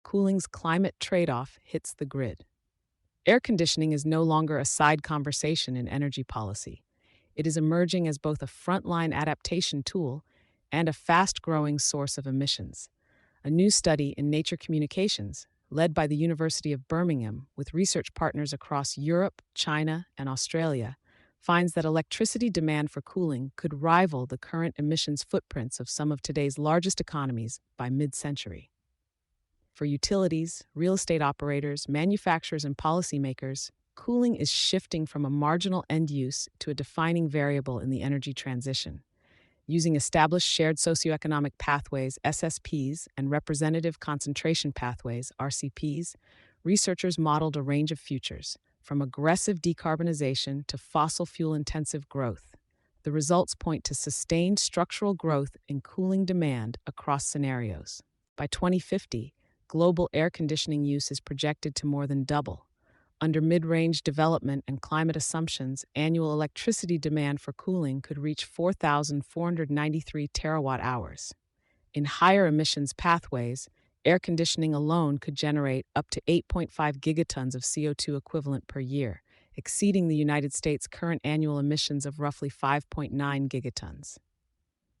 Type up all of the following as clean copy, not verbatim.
cooling's climate trade-off hits the grid. Air conditioning is no longer a side conversation in energy policy. It is emerging as both a frontline adaptation tool and a fast-growing source of emissions. A new study in Nature Communications, led by the University of Birmingham with research partners across Europe, China, and Australia, finds that electricity demand for cooling could rival the current emissions footprints of some of today's largest economies by mid-century. For utilities, real estate operators, manufacturers, and policymakers, cooling is shifting from a marginal end use to a defining variable in the energy transition. Using established shared socioeconomic pathways, SSPs, and representative concentration pathways, RCPs, researchers modeled a range of futures, from aggressive decarbonization to fossil fuel-intensive growth. The results point to sustained structural growth in cooling demand across scenarios. By 2050, global air conditioning use is projected to more than double. Under mid-range development and climate assumptions, annual electricity demand for cooling could reach 4,493 terawatt-hours. In higher emissions pathways, air conditioning alone could generate up to 8.5 gigatons of CO2 equivalent per year, exceeding the United States' current annual emissions of roughly 5.9 gigatons.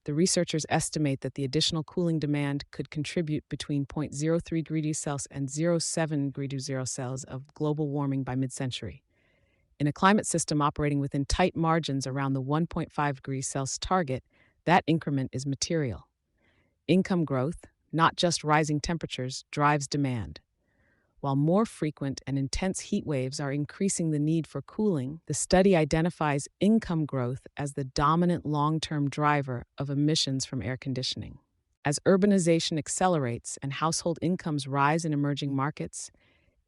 The researchers estimate that the additional cooling demand could contribute between 0.03 degrees Celsius and 0.7 degrees Celsius of global warming by mid-century. In a climate system operating within tight margins around the 1.5 degrees Celsius target, that increment is material. Income growth, not just rising temperatures, drives demand. While more frequent and intense heat waves are increasing the need for cooling, the study identifies income growth as the dominant long-term driver of emissions from air conditioning. As urbanization accelerates and household incomes rise in emerging markets,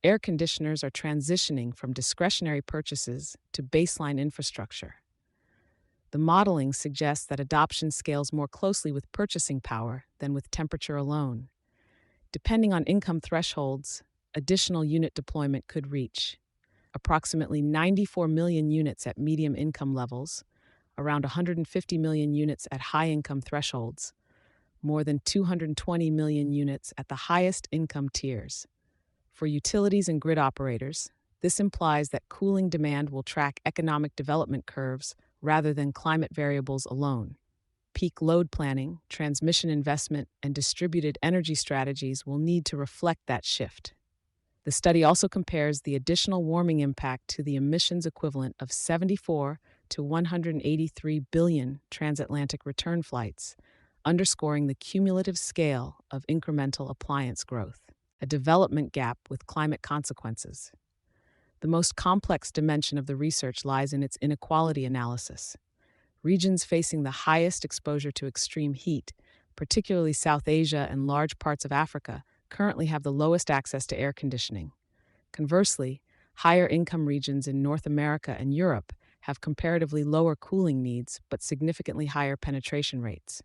air conditioners are transitioning from discretionary purchases to baseline infrastructure. The modeling suggests that adoption scales more closely with purchasing power than with temperature alone. Depending on income thresholds, additional unit deployment could reach approximately 94 million units at medium income levels, around 150 million units at high income thresholds, more than 220 million units at the highest income tiers. For utilities and grid operators, this implies that cooling demand will track economic development curves rather than climate variables alone. Peak load planning, transmission investment, and distributed energy strategies will need to reflect that shift. The study also compares the additional warming impact to the emissions equivalent of 74 to 183 billion transatlantic return flights, underscoring the cumulative scale of incremental appliance growth, a development gap with climate consequences. The most complex dimension of the research lies in its inequality analysis. Regions facing the highest exposure to extreme heat, particularly South Asia and large parts of Africa, currently have the lowest access to air conditioning. Conversely, higher income regions in North America and Europe have comparatively lower cooling needs but significantly higher penetration rates.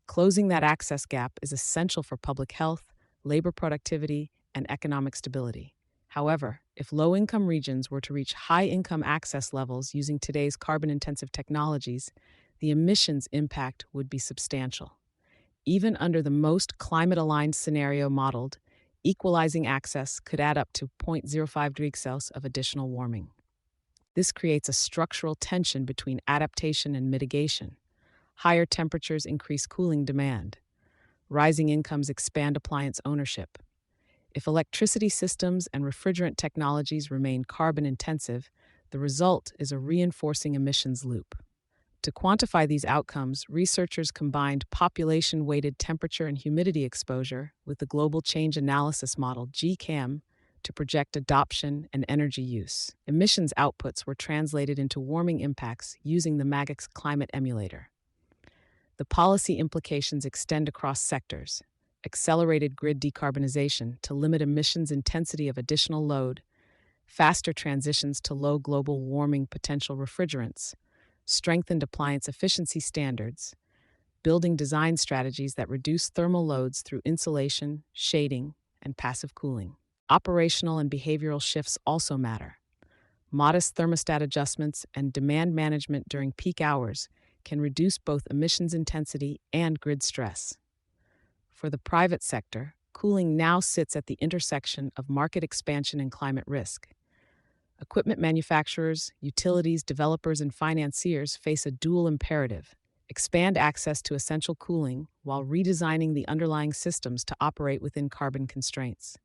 Closing that access gap is essential for public health, labor productivity, and economic stability. However, if low-income regions were to reach high-income access levels using today's carbon-intensive technologies, the emissions impact would be substantial. Even under the most climate-aligned scenario modeled, equalizing access could add up to 0.05 degrees Celsius of additional warming. This creates a structural tension between adaptation and mitigation. Higher temperatures increase cooling demand. Rising incomes expand appliance ownership. If electricity systems and refrigerant technologies remain carbon-intensive, the result is a reinforcing emissions loop. To quantify these outcomes, researchers combined population-weighted temperature and humidity exposure with the Global Change Analysis Model, GCAM, to project adoption and energy use. Emissions outputs were translated into warming impacts using the MAGIC's climate emulator. The policy implications extend across sectors: accelerated grid decarbonization to limit emissions intensity of additional load, faster transitions to low global warming potential refrigerants, strengthened appliance efficiency standards, building design strategies that reduce thermal loads through insulation, shading, and passive cooling. Operational and behavioral shifts also matter. Modest thermostat adjustments and demand management during peak hours can reduce both emissions intensity and grid stress. For the private sector, cooling now sits at the intersection of market expansion and climate risk. Equipment manufacturers, utilities, developers, and financiers face a dual imperative: expand access to essential cooling while redesigning the underlying systems to operate within carbon constraints.